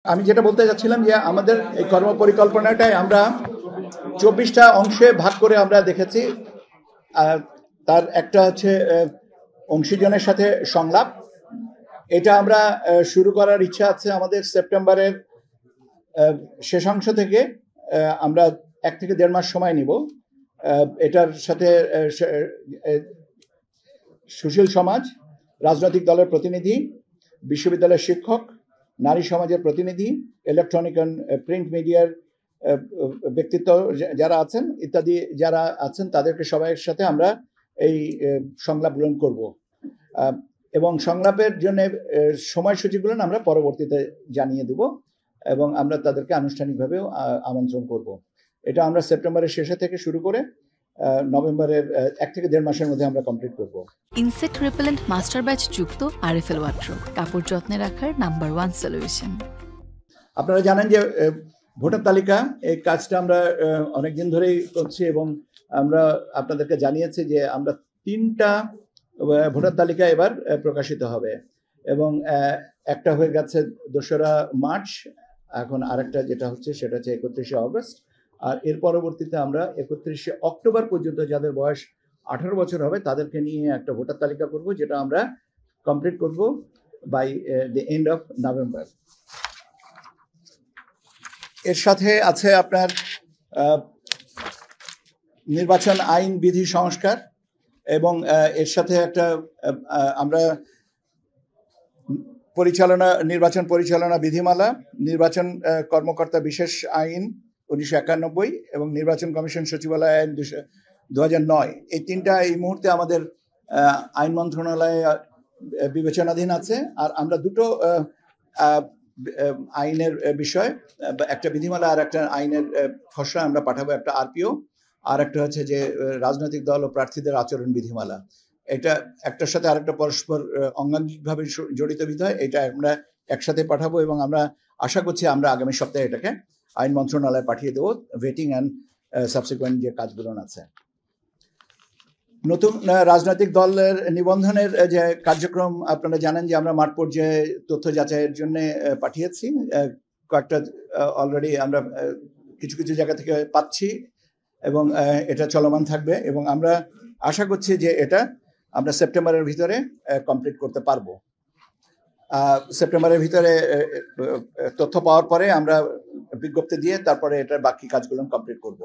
আমি যেটা বলতে যাচ্ছিলাম যে আমাদের এই কর্মপরিকল্পনাটায় আমরা 24টা অংশে ভাগ করে আমরা দেখেছি। তার একটা হচ্ছে অংশীজনের সাথে সংলাপ। এটা আমরা শুরু করার ইচ্ছা আছে আমাদের সেপ্টেম্বরের শেষাংশ থেকে। আমরা 1 থেকে 1.5 মাস সময় নিব। এটার সাথে সুশীল সমাজ, রাজনৈতিক দলের প্রতিনিধি, বিশ্ববিদ্যালয়ের শিক্ষক, নারী সমাজের প্রতিনিধি, ইলেকট্রনিক অ্যান্ড প্রিন্ট মিডিয়ার ব্যক্তিত্ব যারা আছেন ইত্যাদি যারা আছেন তাদেরকে সবাইয়ের সাথে আমরা এই সংলাপ গ্রহণ করব এবং সংলাপের জন্য সময়সূচিগুলো আমরা পরবর্তীতে জানিয়ে দেব এবং আমরা তাদেরকে আনুষ্ঠানিকভাবেও আমন্ত্রণ করব। এটা আমরা সেপ্টেম্বরের শেষে থেকে শুরু করে নভেম্বরের 1 থেকে 1.5 মাসের মধ্যে আমরা কমপ্লিট করব। ইনসেক্ট রিপেলেন্ট মাস্টার ব্যাচ যুক্ত আরএফএল ওয়াট্রো, কাপড় যত্নে রাখার নাম্বার 1 সলিউশন। আপনারা জানেন যে ভোটার তালিকা এই কাজটা আমরা অনেক দিন ধরেই করছি এবং আমরা আপনাদেরকে জানিয়েছি যে আমরা 3টা ভোটার তালিকা এবার প্রকাশিত হবে এবং একটা হয়ে গেছে 2রা মার্চ, এখন আরেকটা যেটা হচ্ছে সেটা হচ্ছে 31শে অগস্ট, আর এর পরবর্তীতে আমরা 31শে অক্টোবর পর্যন্ত যাদের বয়স 18 বছর হবে তাদেরকে নিয়ে একটা ভোটার তালিকা করব, যেটা আমরা কমপ্লিট করব by the end of November. এর সাথে আছে আপনার নির্বাচন আইন বিধি সংস্কার এবং এর সাথে একটা আমরা নির্বাচন পরিচালনা বিধিমালা, নির্বাচন কর্মকর্তা বিশেষ আইন 1991 এবং নির্বাচন কমিশন সচিবালয় আইন 2009, এই 3টা এই মুহূর্তে আমাদের আইন মন্ত্রণালয়ে বিবেচনাধীন আছে। আর আমরা দুটো আইনের বিষয়, একটা বিধিমালা আর একটা আইনের খসড়া আমরা পাঠাবো, একটা আরপিও আর একটা হচ্ছে যে রাজনৈতিক দল ও প্রার্থীদের আচরণ বিধিমালা। এটা একটার সাথে আরেকটা পরস্পর অঙ্গাঙ্গিকভাবে জড়িত বিধায় এটা আমরা একসাথে পাঠাবো এবং আমরা আশা করছি আমরা আগামী সপ্তাহে এটাকে আইন মন্ত্রণালয়ে পাঠিয়ে দেবো, ভেটিং অ্যান্ড সাবসিকুয়েন্ট যে কাজগুলো আছে। নতুন রাজনৈতিক দলের নিবন্ধনের যে কার্যক্রম আপনারা জানেন যে আমরা মাঠ পর্যায়ে তথ্য যাচাইয়ের জন্য পাঠিয়েছি। কয়েকটা অলরেডি আমরা কিছু কিছু জায়গা থেকে পাচ্ছি এবং এটা চলমান থাকবে এবং আমরা আশা করছি যে এটা আমরা সেপ্টেম্বরের ভিতরে কমপ্লিট করতে পারবো। সেপ্টেম্বরের ভিতরে তথ্য পাওয়ার পরে আমরা বিজ্ঞপ্তি দিয়ে তারপরে এটার বাকি কাজগুলো কমপ্লিট করব।